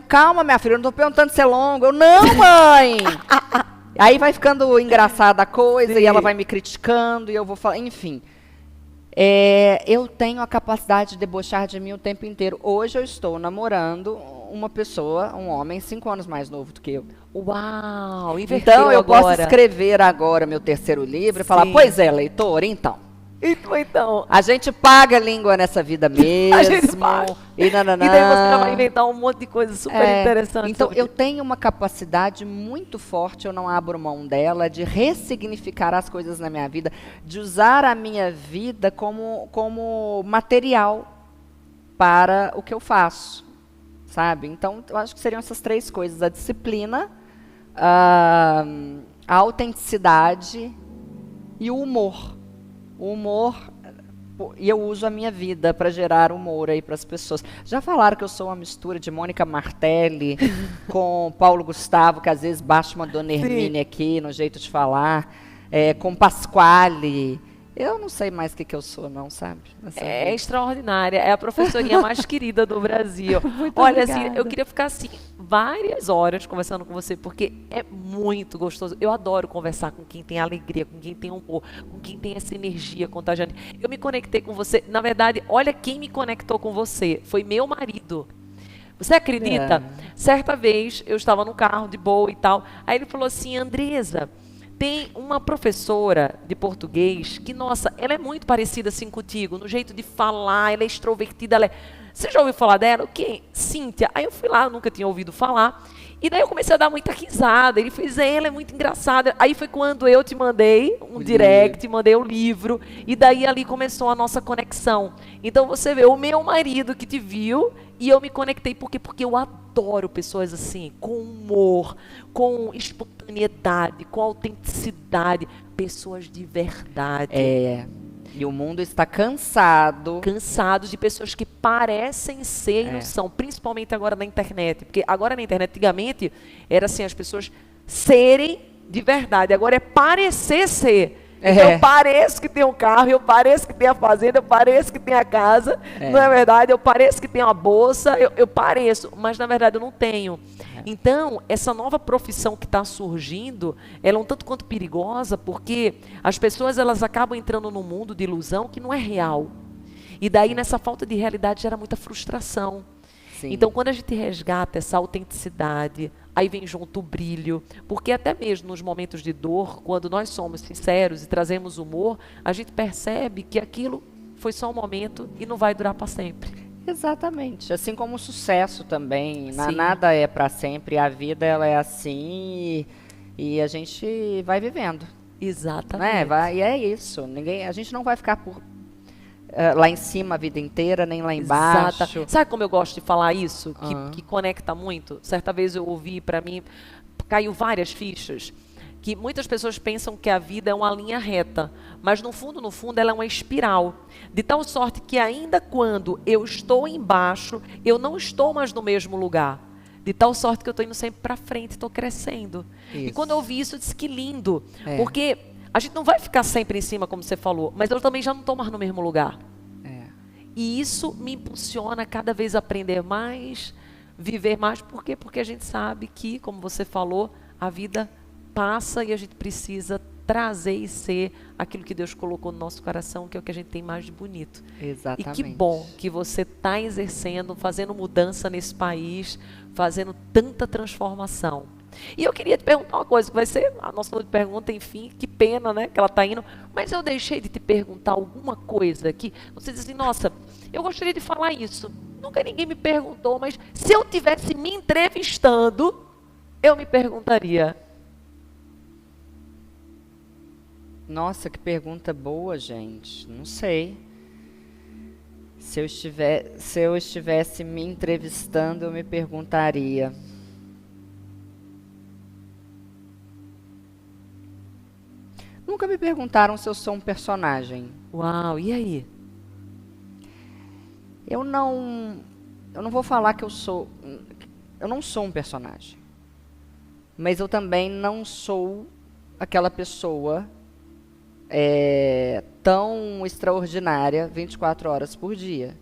calma, minha filha, eu não estou perguntando se é longo. Eu, não, mãe! Aí vai ficando engraçada a coisa, e ela vai me criticando, e eu vou falar, enfim. Eu tenho a capacidade de debochar de mim o tempo inteiro. Hoje eu estou namorando uma pessoa, um homem, 5 anos mais novo do que eu. Uau, então eu posso escrever agora meu terceiro livro e falar, pois é, leitor, então. Então. A gente paga a língua nessa vida mesmo. A gente paga. E daí você vai inventar um monte de coisa super interessante. Então eu tenho uma capacidade muito forte, eu não abro mão dela, de ressignificar as coisas na minha vida, de usar a minha vida como material para o que eu faço. Sabe? Então, eu acho que seriam essas 3 coisas. A disciplina, a autenticidade e o humor. O humor, e eu uso a minha vida para gerar humor aí para as pessoas. Já falaram que eu sou uma mistura de Mônica Martelli com Paulo Gustavo, que às vezes baixa uma Dona Hermínia aqui no jeito de falar, com Pasquale. Eu não sei mais o que eu sou, não, sabe? É extraordinária. É a professorinha mais querida do Brasil. Olha, assim, eu queria ficar assim várias horas conversando com você, porque é muito gostoso. Eu adoro conversar com quem tem alegria, com quem tem humor, com quem tem essa energia contagiante. Eu me conectei com você. Na verdade, olha quem me conectou com você. Foi meu marido. Você acredita? Certa vez, eu estava no carro de boa e tal. Aí ele falou assim, Andresa, tem uma professora de português que, nossa, ela é muito parecida assim contigo, no jeito de falar, ela é extrovertida, Você já ouviu falar dela? O quê? Cíntia. Aí eu fui lá, eu nunca tinha ouvido falar, e daí eu comecei a dar muita risada, ele fez, ela é muito engraçada. Aí foi quando eu te mandei um direct, mandei o livro, e daí ali começou a nossa conexão. Então você vê, o meu marido que te viu, e eu me conectei, porque eu adoro pessoas assim, com humor, com espontaneidade, com autenticidade, pessoas de verdade. E o mundo está cansado. Cansados de pessoas que parecem ser e não são, principalmente agora na internet. Porque agora na internet, antigamente, era assim, as pessoas serem de verdade. Agora é parecer ser. Eu pareço que tenho um carro, eu pareço que tenho a fazenda, eu pareço que tenho a casa, não é verdade? Eu pareço que tenho a bolsa, eu pareço, mas na verdade eu não tenho. Então, essa nova profissão que está surgindo, ela é um tanto quanto perigosa, porque as pessoas elas acabam entrando num mundo de ilusão que não é real. E daí, nessa falta de realidade, gera muita frustração. Sim. Então, quando a gente resgata essa autenticidade, aí vem junto o brilho, porque até mesmo nos momentos de dor, quando nós somos sinceros e trazemos humor, a gente percebe que aquilo foi só um momento e não vai durar para sempre. Exatamente. Assim como o sucesso também. Sim. Nada é para sempre. A vida ela é assim e a gente vai vivendo. Exatamente. Né? E é isso. A gente não vai ficar lá em cima a vida inteira, nem lá embaixo. Exata. Sabe como eu gosto de falar isso? Que conecta muito? Certa vez eu ouvi, para mim, caiu várias fichas, que muitas pessoas pensam que a vida é uma linha reta, mas no fundo, ela é uma espiral. De tal sorte que ainda quando eu estou embaixo, eu não estou mais no mesmo lugar. De tal sorte que eu estou indo sempre para frente, estou crescendo. Isso. E quando eu ouvi isso, eu disse que lindo. Porque a gente não vai ficar sempre em cima, como você falou, mas eu também já não estou mais no mesmo lugar. E isso me impulsiona a cada vez aprender mais, viver mais. Por quê? Porque a gente sabe que, como você falou, a vida passa e a gente precisa trazer e ser aquilo que Deus colocou no nosso coração, que é o que a gente tem mais de bonito. Exatamente. E que bom que você está exercendo, fazendo mudança nesse país, fazendo tanta transformação. E eu queria te perguntar uma coisa, que vai ser a nossa última pergunta, enfim, que pena, né, que ela está indo, mas eu deixei de te perguntar alguma coisa aqui. Você diz assim, nossa, eu gostaria de falar isso. Nunca ninguém me perguntou, mas se eu tivesse me entrevistando, eu me perguntaria. Nossa, que pergunta boa, gente. Não sei. Se eu estivesse me entrevistando, eu me perguntaria. Nunca me perguntaram se eu sou um personagem. Uau, e aí? Eu não vou falar que eu não sou um personagem. Mas eu também não sou aquela pessoa tão extraordinária 24 horas por dia.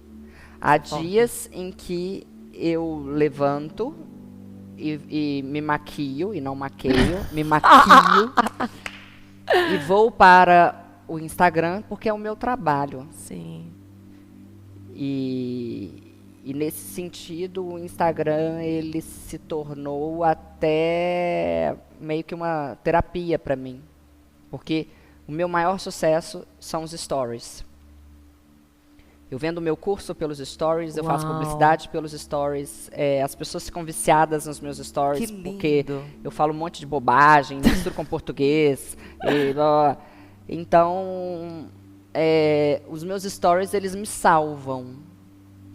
Há dias em que eu levanto e me maquio, e não maqueio, me maquio e vou para o Instagram porque é o meu trabalho. Sim. E nesse sentido, o Instagram ele se tornou até meio que uma terapia para mim. Porque o meu maior sucesso são os stories. Eu vendo o meu curso pelos stories, eu faço publicidade pelos stories. As pessoas ficam viciadas nos meus stories, porque eu falo um monte de bobagem, misturo com português. Então, os meus stories, eles me salvam,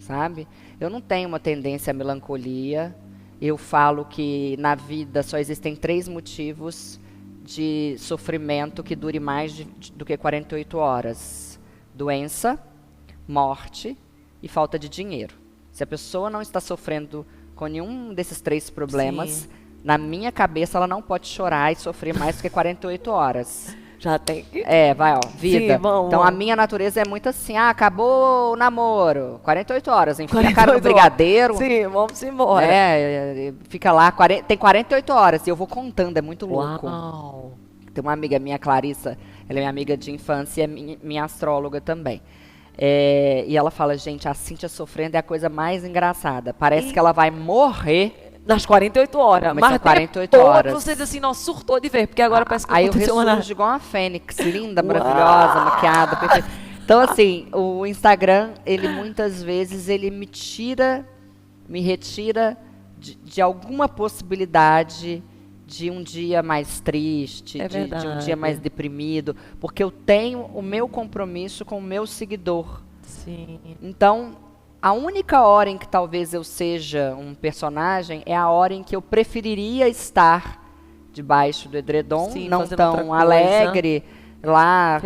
sabe? Eu não tenho uma tendência à melancolia. Eu falo que na vida só existem 3 motivos de sofrimento que dure mais do que 48 horas. Doença, morte e falta de dinheiro. Se a pessoa não está sofrendo com nenhum desses 3 problemas, na minha cabeça ela não pode chorar e sofrer mais do que 48 horas. Já tem que... vai, ó, vida. Sim, vamos. Então a minha natureza é muito assim, acabou o namoro, 48 horas, enfia a cara no brigadeiro. Sim, vamos embora. Fica lá, tem 48 horas e eu vou contando, é muito louco. Uau. Tem uma amiga minha, Clarissa, ela é minha amiga de infância e é minha astróloga também. E ela fala, gente, a Cíntia sofrendo é a coisa mais engraçada. Parece que ela vai morrer. Nas 48 horas. Mas 48 horas. Você diz assim, nossa, surtou de ver, porque agora parece que aí eu aconteceu ressurjo igual uma fênix, linda, maravilhosa, maquiada, perfeita. Então, assim, o Instagram, ele muitas vezes, ele me retira de alguma possibilidade de um dia mais triste, de um dia mais deprimido, porque eu tenho o meu compromisso com o meu seguidor. Sim. Então, a única hora em que talvez eu seja um personagem é a hora em que eu preferiria estar debaixo do edredom, não tão alegre, lá,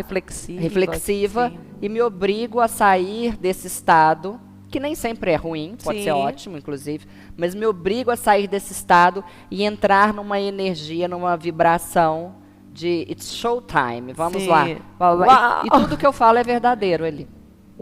reflexiva e me obrigo a sair desse estado, que nem sempre é ruim, pode ser ótimo, inclusive, mas me obrigo a sair desse estado e entrar numa energia, numa vibração de it's showtime, vamos lá. E tudo que eu falo é verdadeiro ali.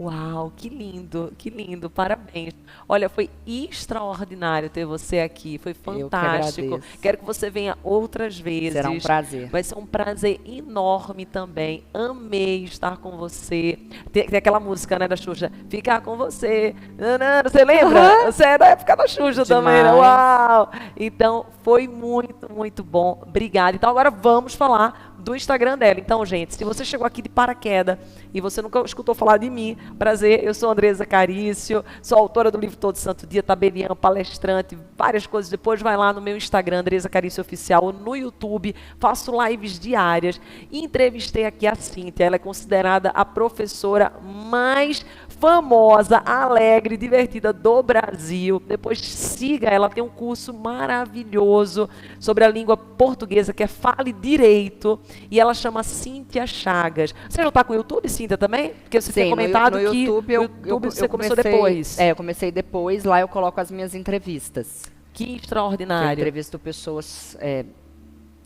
Uau, que lindo, parabéns. Olha, foi extraordinário ter você aqui, foi Eu que fantástico. agradeço. Quero que você venha outras vezes. Será um prazer. Vai ser um prazer enorme também. Amei estar com você. Tem aquela música, né, da Xuxa, Ficar com você. Nanana, você lembra? Você é da época da Xuxa também, né? Demais. Uau! Então, foi muito, muito bom. Obrigada. Então, agora vamos falar do Instagram dela. Então, gente, se você chegou aqui de paraquedas e você nunca escutou falar de mim, prazer, eu sou Andresa Carício, sou autora do livro Todo Santo Dia, tabeliã, palestrante, várias coisas. Depois vai lá no meu Instagram, Andresa Carício Oficial, no YouTube, faço lives diárias e entrevistei aqui a Cíntia. Ela é considerada a professora mais famosa, alegre, divertida do Brasil. Depois siga ela, tem um curso maravilhoso sobre a língua portuguesa, que é Fale Direito, e ela chama Cíntia Chagas. Você já está com o YouTube, Cíntia, também? Porque você tem comentado no que YouTube você começou comecei, depois. eu comecei depois, lá eu coloco as minhas entrevistas. Que Eu extraordinário. entrevisto pessoas,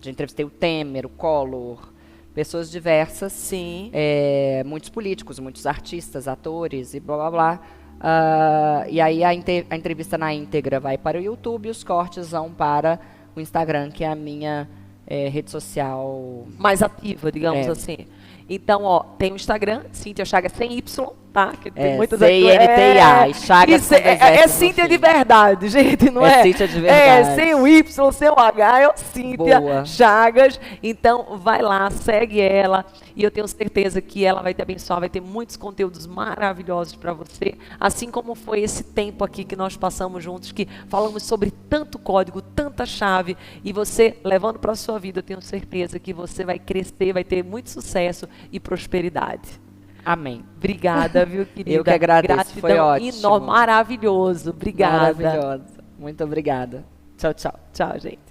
já entrevistei o Temer, o Collor, pessoas diversas. Sim. Muitos políticos, muitos artistas, atores e blá blá blá. E aí a entrevista na íntegra vai para o YouTube e os cortes vão para o Instagram, que é a minha rede social. Mais ativa, digamos É. assim. Então, ó, tem o Instagram, Cíntia Chagas sem Y, tá? Que tem muitas CINTIA, e Chagas Isso com dois é S no Cíntia fim. de verdade, gente, não É é? Cíntia de verdade. Sem o Y, sem o H, é o Cíntia Boa. Chagas. Então, vai lá, segue ela. E eu tenho certeza que ela vai te abençoar, vai ter muitos conteúdos maravilhosos para você. Assim como foi esse tempo aqui que nós passamos juntos, que falamos sobre tanto código, tanta chave. E você, levando para a sua vida, eu tenho certeza que você vai crescer, vai ter muito sucesso e prosperidade. Amém. Obrigada, viu, querida? Eu que agradeço, foi ótimo. Enorme, maravilhoso. Obrigada. Maravilhosa. Muito obrigada. Tchau, tchau. Tchau, gente.